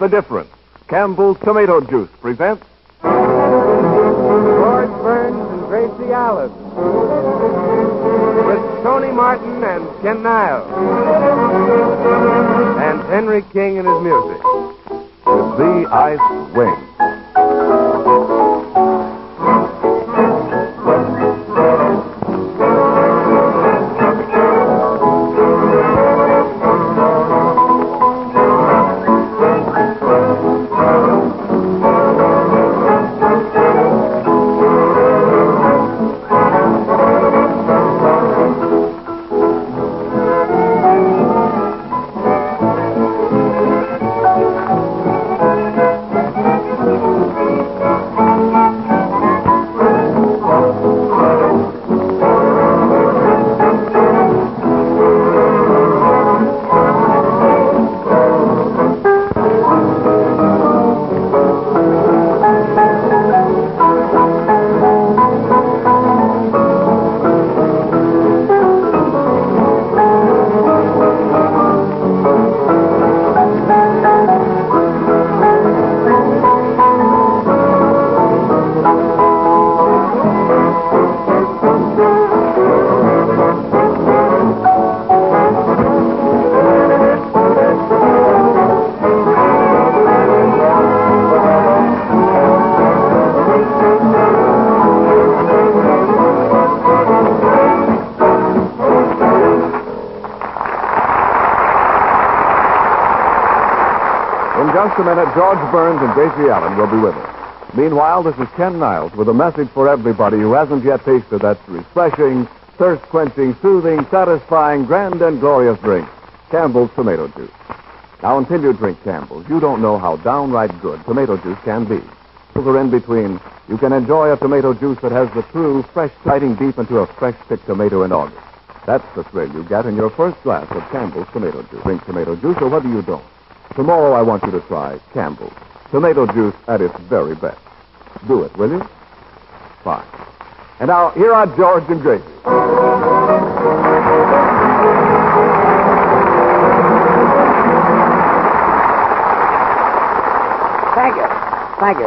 the difference. Campbell's Tomato Juice presents George Burns and Gracie Allen. With Tony Martin and Ken Niles. And Henry King and his music. The Ice Wing. In just a minute, George Burns and Gracie Allen will be with us. Meanwhile, this is Ken Niles with a message for everybody who hasn't yet tasted that refreshing, thirst-quenching, soothing, satisfying, grand and glorious drink, Campbell's Tomato Juice. Now, until you drink Campbell's, you don't know how downright good tomato juice can be. Sugar in between, you can enjoy a tomato juice that has the true, fresh, biting deep into a fresh-picked tomato in August. That's the thrill you get in your first glass of Campbell's Tomato Juice. Drink tomato juice or whether you don't. Tomorrow I want you to try Campbell's Tomato Juice at its very best. Do it, will you? Fine. And now, here are George and Gracie.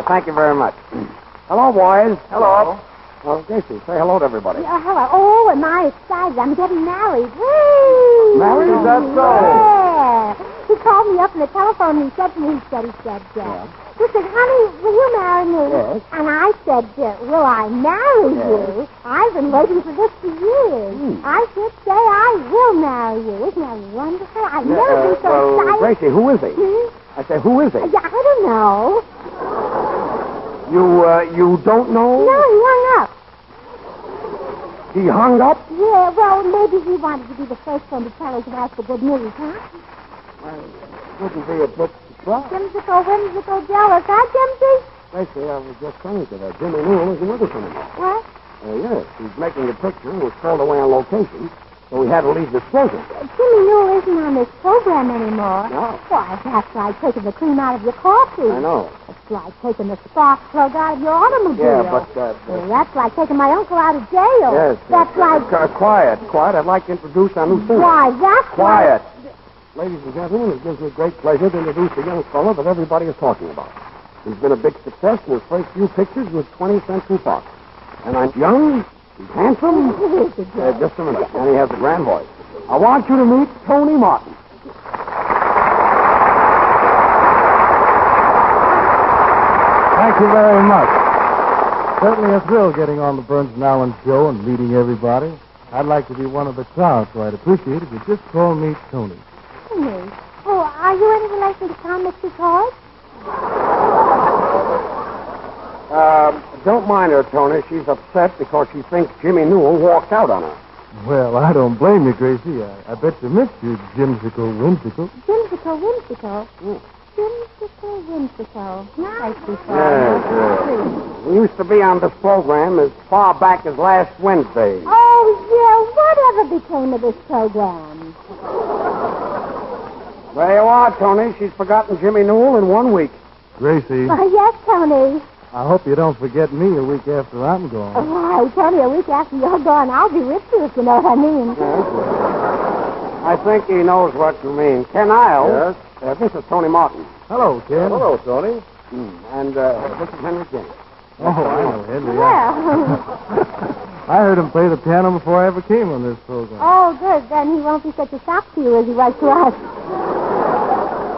Thank you very much. Hello, boys. Hello. Well, Gracie, say hello to everybody. Hello. Oh, am I excited? I'm getting married. Whee! Married? Is that so? Yeah. He called me up on the telephone and he said, He said, he said, honey, will you marry me? Yes. And I said, will I marry you? I've been waiting for this for years. I should say I will marry you. Isn't that wonderful? I've never been so excited. Gracie, who is he? I say, who is he? Yeah, I don't know. You don't know? No, he hung up. He hung up? Yeah, well, maybe he wanted to be the first one to tell his wife the good news, huh? Wouldn't be a bit surprised. Whimsical, jealous, huh, Jimsy? Gracie, I was just saying to that Jimmy Newell isn't with us anymore. What? Yes, he's making a picture and was called away on location, so he had to leave this program. Jimmy Newell isn't on this program anymore. No. Why, that's like taking the cream out of your coffee. I know. It's like taking the spark plug out of your automobile. Yeah, but... Well, that's like taking my uncle out of jail. Yes. That's like... Quiet. I'd like to introduce our new singer. Why, that's Quiet. Ladies and gentlemen, it gives me great pleasure to introduce a young fellow that everybody is talking about. He's been a big success in his first few pictures with 20th Century Fox. And I'm young, he's handsome. Just a minute. And he has a grand voice. I want you to meet Tony Martin. Thank you very much. Certainly a thrill getting on the Burns and Allen show and meeting everybody. I'd like to be one of the crowd, so I'd appreciate it if you just call me Tony. Tony? Oh, are you any relation to Tom McCoy? Don't mind her, Tony. She's upset because she thinks Jimmy Newell walked out on her. Well, I don't blame you, Gracie. I bet you missed you, Jimsicle Whimsicle. Jimsicle Whimsicle? Jimsicle Whimsicle. Nicely Yes. He used to be on this program as far back as last Wednesday. Oh, yeah. Whatever became of this program? There you are, Tony. She's forgotten Jimmy Newell in 1 week. Gracie, Yes, Tony. I hope you don't forget me a week after I'm gone. Why, Tony, a week after you're gone, I'll be with you, if you know what I mean. I think he knows what you mean. Ken Niles. Yes? This is Tony Martin. Hello, Ken. Hello, Tony. And this is Henry King. Oh, I know Henry. Well. I heard him play the piano before I ever came on this program. Oh, good. Then he won't be such a shock to you as he was to us.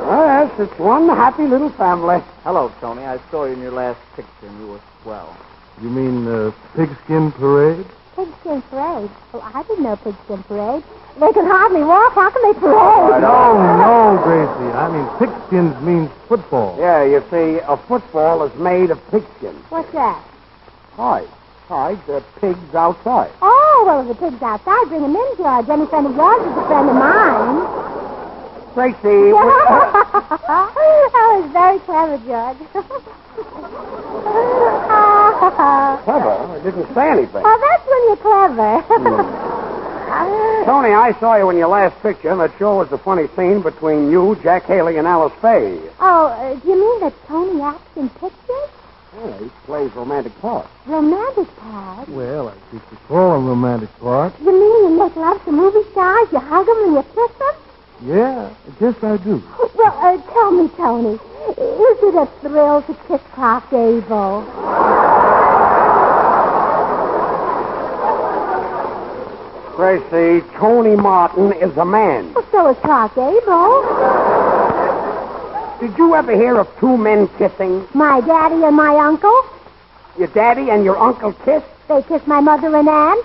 Oh, yes, it's one happy little family. Hello, Tony. I saw you in your last picture, and you were swell. You mean Pigskin Parade? Pigskin Parade? Well, I didn't know Pigskin Parade. They can hardly walk. How can they parade? No, Gracie. I mean, pigskins means football. Yeah, you see, a football is made of pigskin. What's that? Hide. Hide the pigs outside. Oh, well, if the pig's outside, bring him in, George. Any friend of yours is a friend of mine. Gracie, That was very clever, George. clever. I didn't say anything. Oh, that's when you're clever. Tony, I saw you in your last picture, and that sure was a funny scene between you, Jack Haley, and Alice Faye. Oh, do you mean that Tony acts in pictures? Yeah, he plays romantic parts. Romantic parts? Well, I think you call them romantic parts. You mean you make love to movie stars, you hug them and you kiss them? Yeah, I guess I do. Well, tell me, Tony, is it a thrill to kiss Clark Gable? Gracie, Tony Martin is a man. Well, so is Clark Gable. Did you ever hear of two men kissing? My daddy and my uncle, Your daddy and your uncle kissed? they kiss my mother and aunt.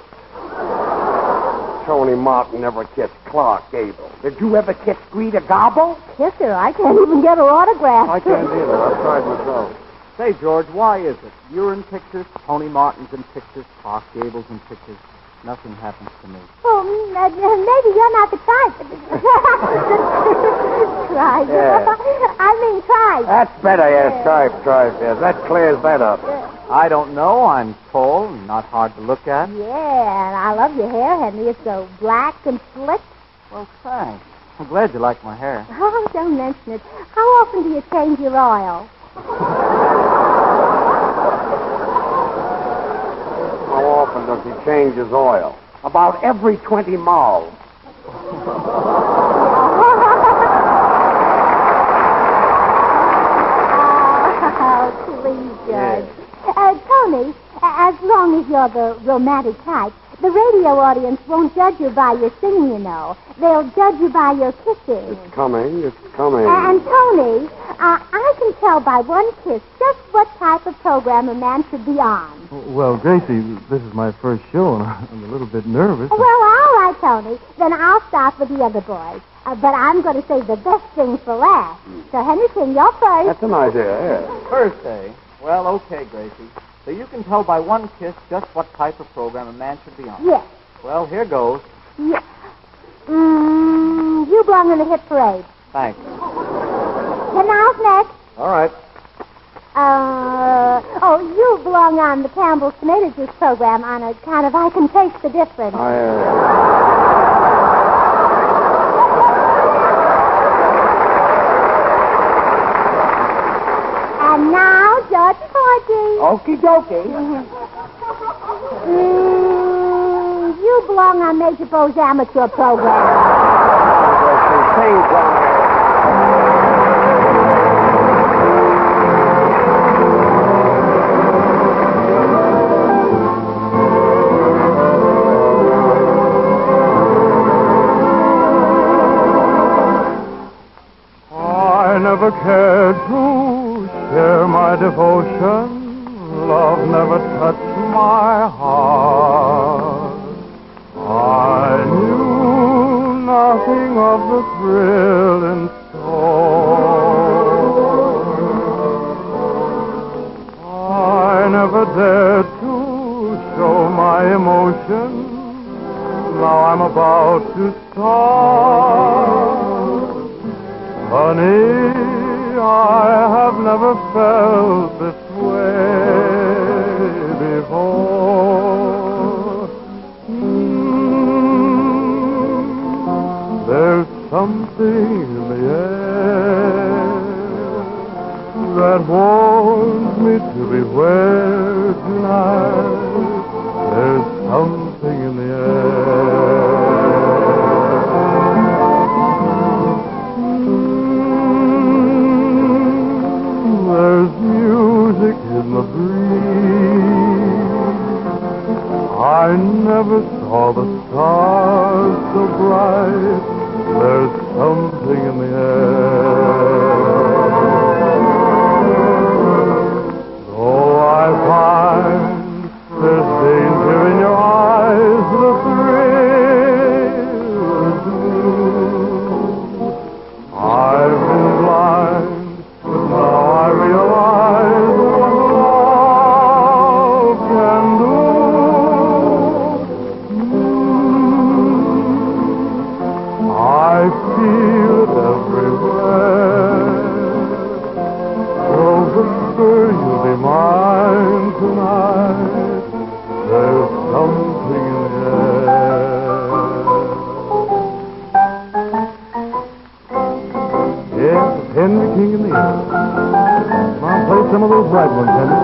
Tony Martin never kissed Clark Gable. Did you ever kiss Greta Garbo? Kiss her. I can't even get her autograph. I can't either. I've tried myself. Say, George, why is it? You're in pictures, Tony Martin's in pictures, Clark Gable's in pictures. Nothing happens to me. Well, maybe you're not the type. Tripe. Yeah. I mean tripe. That's better, yes. Tripe, yes. That clears that up. I don't know. I'm tall and not hard to look at. Yeah, and I love your hair, Henry. It's so black and slick. Well, thanks. I'm glad you like my hair. Oh, don't mention it. How often do you change your oil? How often does he change his oil? About every 20 miles. Oh, please, Judge. Tony, as long as you're the romantic type, the radio audience won't judge you by your singing, you know. They'll judge you by your kissing. It's coming. And Tony, I can tell by one kiss just what type of program a man should be on. Well, Gracie, this is my first show, and I'm a little bit nervous. Well, all right, Tony. Then I'll start with the other boys. But I'm going to save the best thing for last. So, Henry King, you're first. That's an idea, yeah. First, eh? Well, okay, Gracie. So you can tell by one kiss just what type of program a man should be on. Yes. Well, here goes. Yes. You belong in the hit parade. Thanks. 10 miles next. All right. You belong on the Campbell's Tomato Juice program on a kind of I Can Taste the Difference. And now, George Porgy. Okie dokie. You belong on Major Bo's amateur program. I never cared to share my devotion. Love never touched my heart. I knew nothing of the thrill in store. I never dared to show my emotion. Now I'm about to start. Honey, I have never felt this way before. There's something in the air that warns me to beware tonight. There's something in the air. never saw the stars so bright. There's something in the air. Though I find there's danger in your eyes, the thrill is new. I've been blind, but now I realize what love can do. I feel it everywhere. So whisper you'll be mine tonight. There's something in the air. Yes, it's Henry King in the air. Come on, play some of those bright ones, Henry.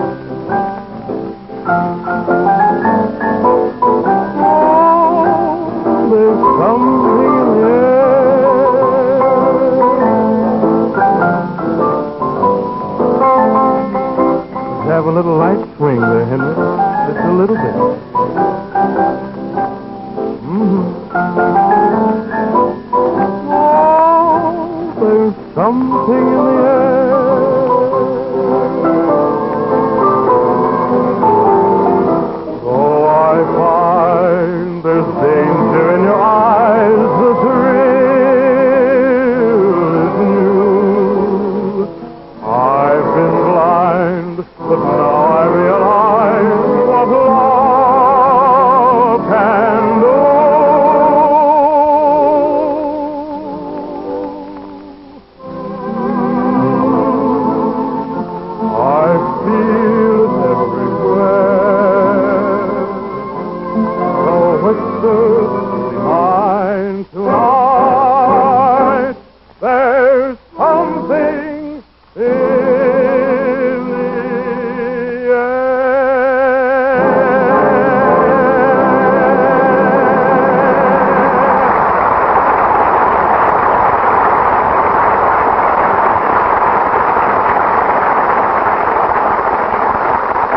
There's something in the air. Have a little light swing there, Henry. Just a little bit. Oh, there's something in the air. Oh, I find there's danger in your eyes. The thrill is new. I've been blind, but now I realize what love can do. I feel it everywhere. So whisper, be mine tonight. There's something in the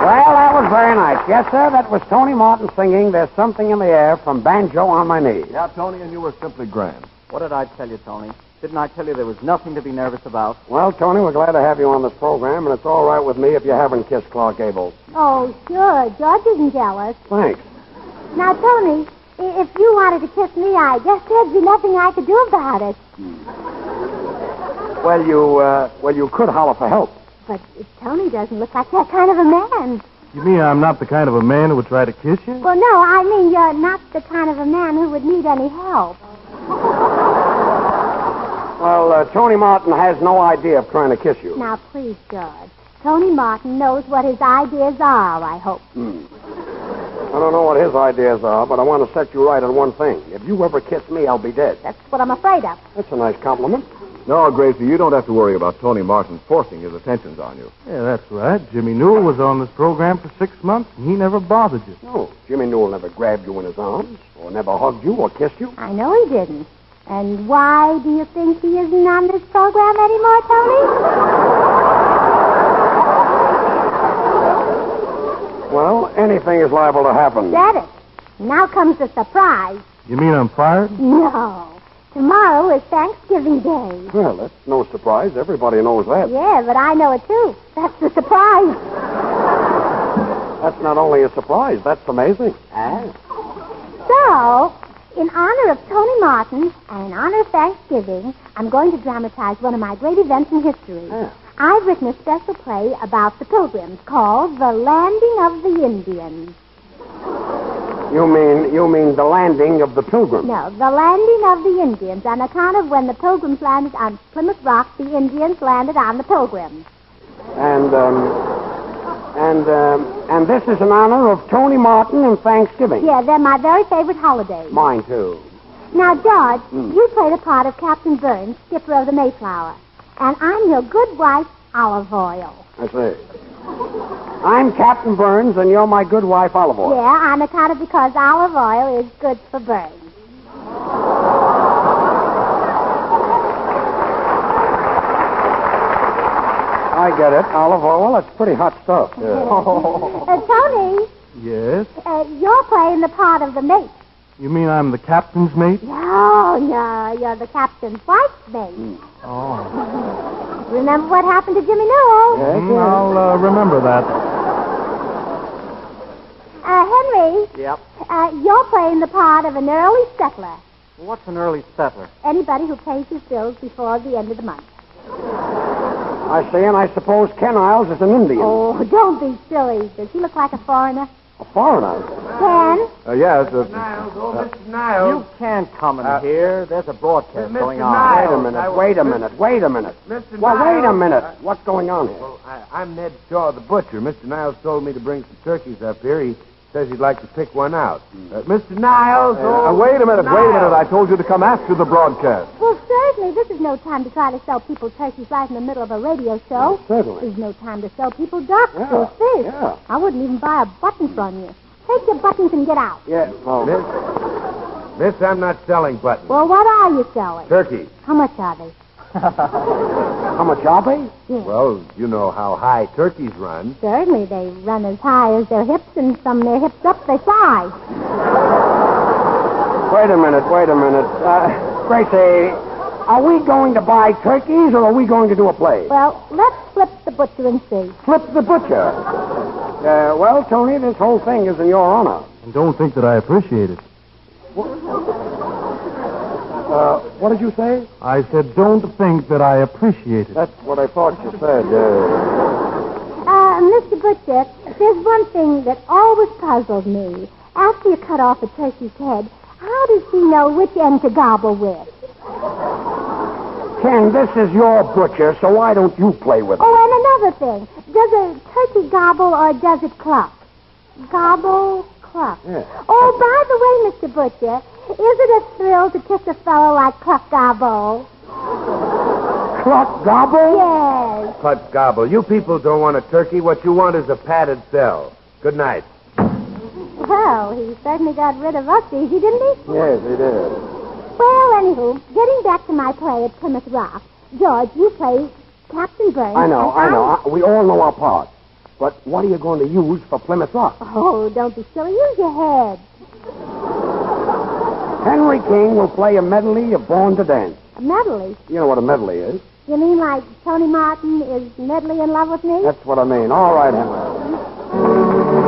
Well, that was very nice. Yes, sir, that was Tony Martin singing There's Something in the Air from Banjo on My Knee. Yeah, Tony, and you were simply grand. What did I tell you, Tony? Didn't I tell you there was nothing to be nervous about? Well, Tony, we're glad to have you on this program, and it's all right with me if you haven't kissed Clark Gable. Oh, sure. George isn't jealous. Thanks. Now, Tony, if you wanted to kiss me, I guess there'd be nothing I could do about it. Well, you could holler for help. But Tony doesn't look like that kind of a man. You mean I'm not the kind of a man who would try to kiss you? Well, no, I mean you're not the kind of a man who would need any help. Well, Tony Martin has no idea of trying to kiss you. Now, please, George. Tony Martin knows what his ideas are, I hope. I don't know what his ideas are, but I want to set you right on one thing. If you ever kiss me, I'll be dead. That's what I'm afraid of. That's a nice compliment. No, Gracie, you don't have to worry about Tony Martin forcing his attentions on you. Yeah, that's right. Jimmy Newell was on this program for 6 months, and he never bothered you. No, Jimmy Newell never grabbed you in his arms, or never hugged you, or kissed you. I know he didn't. And why do you think he isn't on this program anymore, Tony? Well, anything is liable to happen. Said it. Now comes the surprise. You mean I'm fired? No. Tomorrow is Thanksgiving Day. Well, that's no surprise. Everybody knows that. Yeah, but I know it, too. That's the surprise. That's not only a surprise, that's amazing. So, in honor of Tony Martin and in honor of Thanksgiving, I'm going to dramatize one of my great events in history. I've written a special play about the Pilgrims called The Landing of the Indians. You mean the landing of the Pilgrims? No, the landing of the Indians, on account of when the Pilgrims landed on Plymouth Rock, the Indians landed on the Pilgrims. And this is in honor of Tony Martin and Thanksgiving. Yeah, they're my very favorite holidays. Mine, too. Now, George, you play the part of Captain Burns, skipper of the Mayflower. And I'm your good wife, Olive Oil. I see. I'm Captain Burns, and you're my good wife, Olive Oil. Yeah, on account of because olive oil is good for burns. I get it. Olive oil, that's pretty hot stuff. Tony, Yes? you're playing the part of the mate. You mean I'm the captain's mate? No, you're the captain's wife's mate. Oh. Remember what happened to Jimmy Newell? I'll remember that. Henry, Yep. you're playing the part of an early settler. What's an early settler? Anybody who pays his bills before the end of the month. I see, and I suppose Ken Isles is an Indian. Oh, don't be silly. Does he look like a foreigner? A foreigner. Ken? Yes. Mr. Niles. You can't come in here. There's a broadcast Mr. going on. Niles. Wait a minute. Wait a minute. Mr. Well, wait a Niles. minute. What's going on here? Well, I'm Ned Shaw, the butcher. Mr. Niles told me to bring some turkeys up here. He says he'd like to pick one out. Mr. Niles. Wait a minute. I told you to come after the broadcast. Well, certainly, this is no time to try to sell people turkeys right in the middle of a radio show. Certainly. There's no time to sell people ducks or Yeah, fish. yeah. I wouldn't even buy a button from you. Take your buttons and get out. Yeah, well... Miss, I'm not selling buttons. Well, what are you selling? Turkeys. How much are they? How much are they? Yeah. Well, you know how high turkeys run. Certainly, they run as high as their hips, and from their hips up, they fly. Wait a minute. Gracie, are we going to buy turkeys or are we going to do a play? Well, let's flip the butcher and see. Flip the butcher. Well, Tony, this whole thing is in your honor. And don't think that I appreciate it. What did you say? I said, don't think that I appreciate it. That's what I thought you said. Mr. Butcher, there's one thing that always puzzled me. After you cut off a turkey's head, how does he know which end to gobble with? Ken, this is your butcher, so why don't you play with it? Oh, and another thing. Does a turkey gobble or does it cluck? Gobble, cluck. Yeah. Oh, by the way, Mr. Butcher, is it a thrill to kiss a fellow like Cluck Gobble? Cluck gobble? Yes. Cluck gobble. You people don't want a turkey. What you want is a padded cell. Good night. Well, he certainly got rid of us easy, didn't he? Yes, he did. Well, anywho, getting back to my play at Plymouth Rock, George, you play Captain Burns. I know. We all know our part. But what are you going to use for Plymouth Rock? Oh, don't be silly. Use your head. Henry King will play a medley of Born to Dance. A medley? You know what a medley is. You mean like Tony Martin is medley in love with me? That's what I mean. All right, Henry.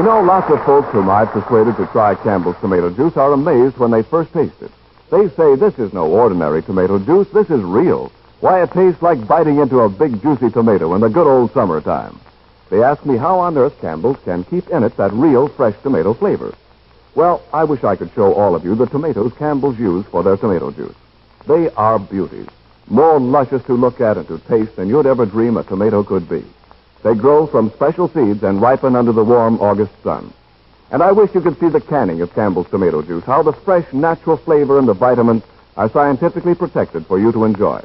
You know, lots of folks whom I've persuaded to try Campbell's tomato juice are amazed when they first taste it. They say this is no ordinary tomato juice. This is real. Why, it tastes like biting into a big, juicy tomato in the good old summertime. They ask me how on earth Campbell's can keep in it that real, fresh tomato flavor. Well, I wish I could show all of you the tomatoes Campbell's use for their tomato juice. They are beauties, more luscious to look at and to taste than you'd ever dream a tomato could be. They grow from special seeds and ripen under the warm August sun. And I wish you could see the canning of Campbell's tomato juice, how the fresh, natural flavor and the vitamins are scientifically protected for you to enjoy.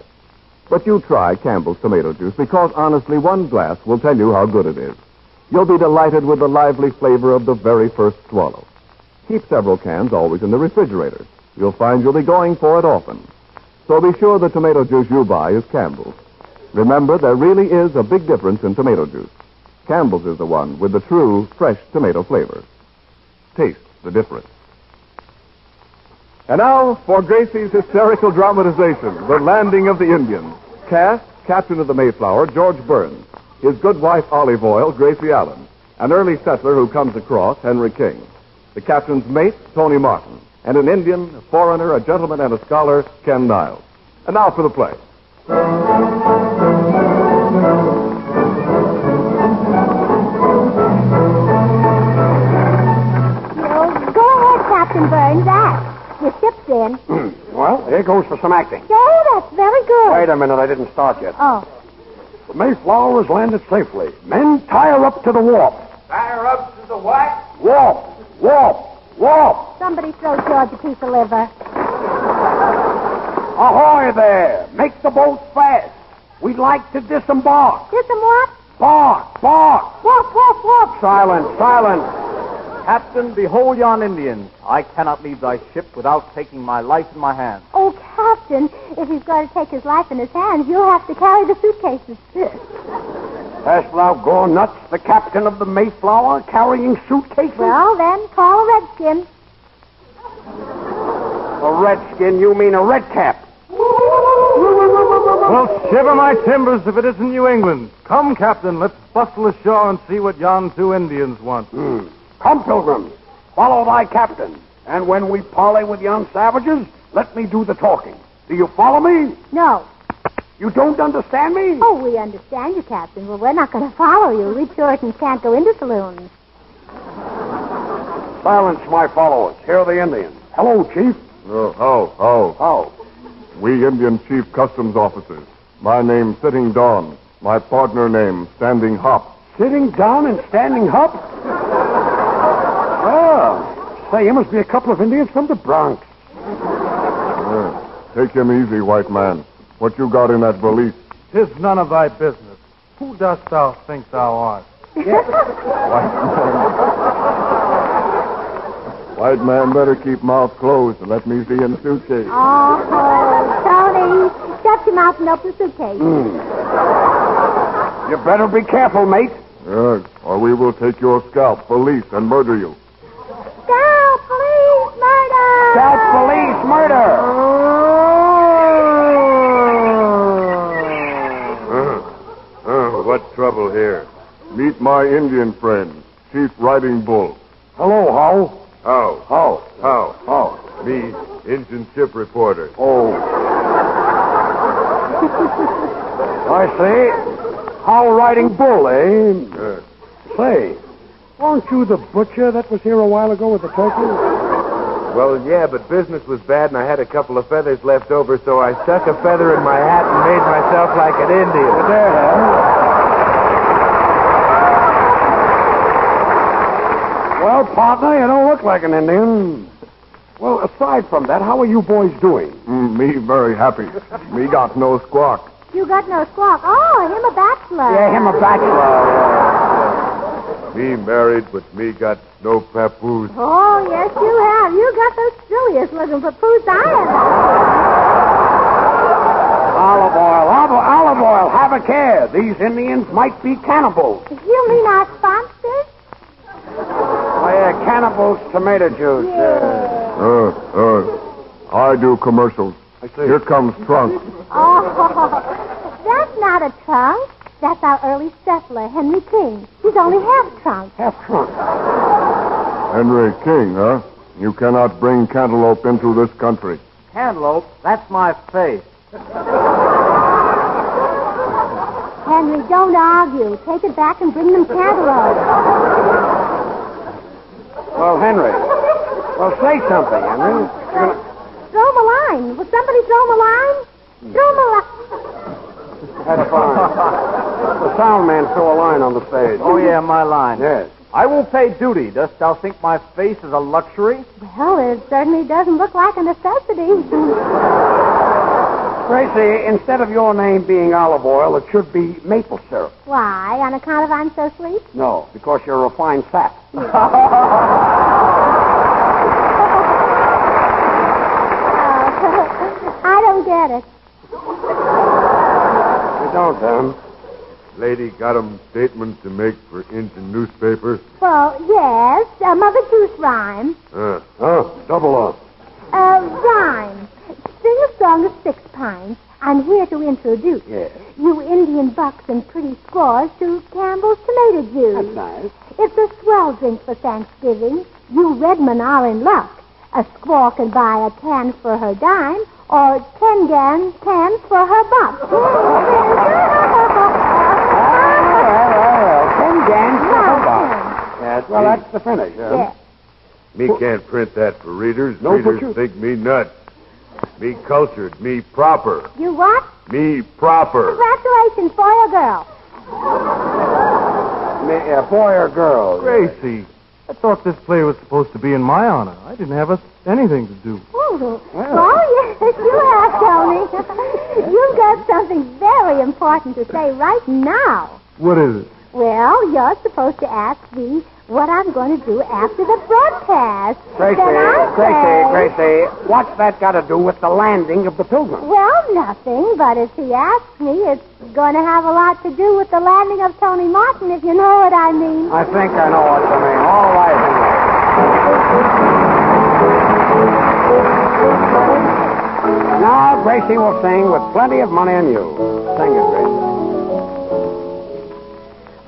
But you try Campbell's tomato juice because, honestly, one glass will tell you how good it is. You'll be delighted with the lively flavor of the very first swallow. Keep several cans always in the refrigerator. You'll find you'll be going for it often. So be sure the tomato juice you buy is Campbell's. Remember, there really is a big difference in tomato juice. Campbell's is the one with the true, fresh tomato flavor. Taste the difference. And now for Gracie's hysterical dramatization, The Landing of the Indians. Cast, Captain of the Mayflower, George Burns. His good wife, Olive Oil, Gracie Allen. An early settler who comes across, Henry King. The captain's mate, Tony Martin. And an Indian, a foreigner, a gentleman, and a scholar, Ken Niles. And now for the play. Go ahead, Captain Burns. Act. Your ship's in. Well, here goes for some acting. Oh, that's very good. Wait a minute, I didn't start yet. Oh. The Mayflower has landed safely. Men, tie her up to the warp. Tie her up to the what? Warp! Warp! Warp! Somebody throw George a piece of liver. Ahoy there! Make the boat fast. We'd like to disembark. Here's some what? Bark! Bark! Whoop, whoop, whoop. Silence! Silence! Captain, behold yon Indians. I cannot leave thy ship without taking my life in my hands. Oh, Captain, if he's going to take his life in his hands, you'll have to carry the suitcases. Hast thou gone nuts, the captain of the Mayflower, carrying suitcases? Well, then, call a redskin. A redskin? You mean a redcap? Well, shiver my timbers if it isn't New England. Come, Captain, let's bustle ashore and see what yon two Indians want. Come, pilgrims, follow thy captain. And when we parley with yon savages, let me do the talking. Do you follow me? No. You don't understand me? Oh, we understand you, Captain. Well, we're not going to follow you. We Puritans can't go into saloons. Silence, my followers. Here are the Indians. Hello, Chief. How? We Indian Chief Customs Officers. My name's Sitting Dawn. My partner name, Standing Hop. Sitting down and standing up? Oh, say, you must be a couple of Indians from the Bronx. Take him easy, white man. What you got in that valise? 'Tis none of thy business. Who dost thou think thou art? White man better keep mouth closed and let me see in suitcase. Oh, Tony, shut your mouth and open the suitcase. You better be careful, mate. Yes, or we will take your scalp for lease and murder you. Scalp, police, murder! Scalp, police, murder! What trouble here? Meet my Indian friend, Chief Riding Bull. Hello, How? How? Me, Indian ship reporter. Oh. I see. How Riding Bull, eh? Say, weren't you the butcher that was here a while ago with the turkey? Well, yeah, but business was bad and I had a couple of feathers left over, so I stuck a feather in my hat and made myself like an Indian. There, huh? Well, partner, you don't look like an Indian. Well, aside from that, how are you boys doing? Me very happy. Me got no squawk. You got no squawk. Oh, him a bachelor. Yeah, him a bachelor. Me married, but me got no papoose. Oh, yes, you have. You got the silliest looking papoose I ever. Olive oil, have a care. These Indians might be cannibals. You mean our sponsors? Oh, yeah, cannibals, tomato juice. I do commercials. I see. Here comes Trunk. Oh, that's not a trunk. That's our early settler, Henry King. He's only half trunk. Half trunk. Henry King, huh? You cannot bring cantaloupe into this country. Cantaloupe, that's my face. Henry, don't argue. Take it back and bring them cantaloupe. Well, Henry. Well, say something, Henry. Throw him a line. Will somebody throw him a line? Throw him a line. That's fine. The sound man threw a line on the stage. Oh, yeah, my line. Yes. I will pay duty. Dost thou think my face is a luxury? Well, it certainly doesn't look like a necessity. Gracie, instead of your name being olive oil, it should be maple syrup. Why? On account of I'm so sweet? No, because you're a refined fat. I don't get it. You don't, then? Lady got 'em statement to make for Injun newspaper. Well, yes. Mother Goose rhyme. Double up. Rhyme. Sing a song of 6 pints. I'm here to introduce you Indian bucks and pretty squaws to Campbell's tomato juice. That's nice. It's a swell drink for Thanksgiving. You Redmen are in luck. A squaw can buy a can for her dime or 10 cans for her buck. 10 gans for her buck. Well, that's the finish, Yeah. Me can't print that for readers. No, Readers but you- think me nuts. Me cultured. Me proper. You what? Me proper. Congratulations, boy or girl. Boy or girl? Gracie, I thought this play was supposed to be in my honor. I didn't have anything to do. Oh, yes, you have, Tony. You've got something very important to say right now. What is it? Well, you're supposed to ask me what I'm going to do after the broadcast. Then I say, Gracie, what's that got to do with the landing of the Pilgrim? Well, nothing, but if he asks me, it's going to have a lot to do with the landing of Tony Martin, if you know what I mean. I think I know what you mean. All right, Henry. Now, Gracie will sing with plenty of money in you. Sing it, Gracie.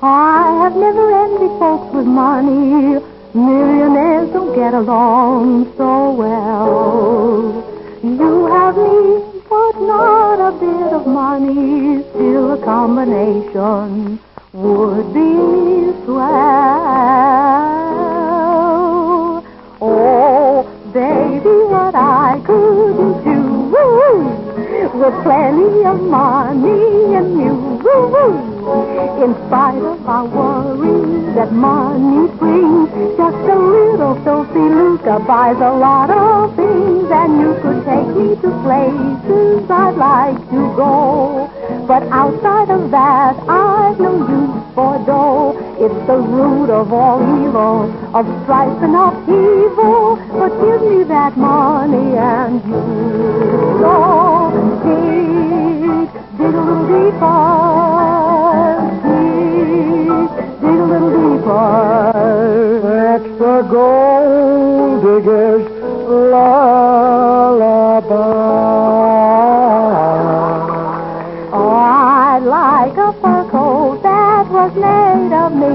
I have never envied folks with money. Millionaires don't get along so well. You have me, but not a bit of money. Still a combination would be swell. Oh, baby, what I couldn't do with plenty of money and you. In spite of our worry that money brings, just a little filthy lucre buys a lot of things, and you could take me to places I'd like to go. But outside of that, I've no use for dough. It's the root of all evil, of strife and upheaval. But give me that money and you go dig a little deeper. Dig a little deeper. That's the gold digger's lullaby. Oh, I'd like a fur coat that was made of me.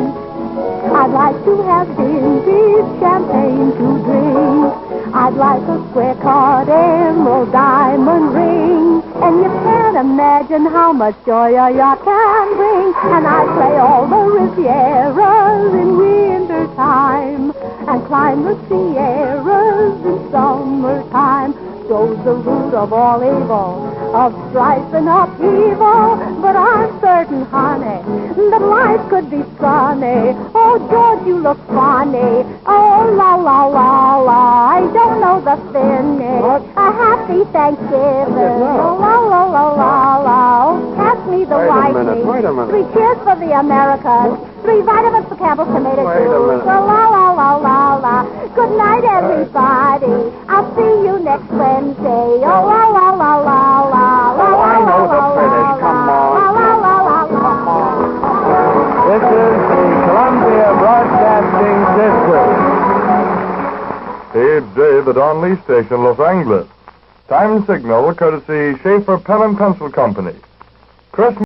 I'd like to have vintage champagne to drink. I'd like a square-cut emerald diamond ring. And you can't imagine how much joy a yacht can bring. And I'd play all the Rivieras in winter time and climb the Sierras in summertime. So's the root of all evil, of strife and upheaval. But I'm certain, honey, that life could be sunny. Oh, George, you look funny. Oh, la, la, la, la. I don't know the finish. What? A happy Thanksgiving. Oh, la, la, la, la, la. Oh, pass me the Wait a white minute. 3 cheers for the Americans. 3 vitamins for Campbell's tomato Wait a juice. minute. Oh, la, la, la, la, la. Good night, everybody. I'll see you next Wednesday. Oh, la, la, la, la, la. Oh, I know the finish. Come on. La, la, la, la, la. This is the Columbia Broadcasting System. TJ, the Don Lee Station, Los Angeles. Time signal courtesy Schaefer Pen and Pencil Company. Christmas.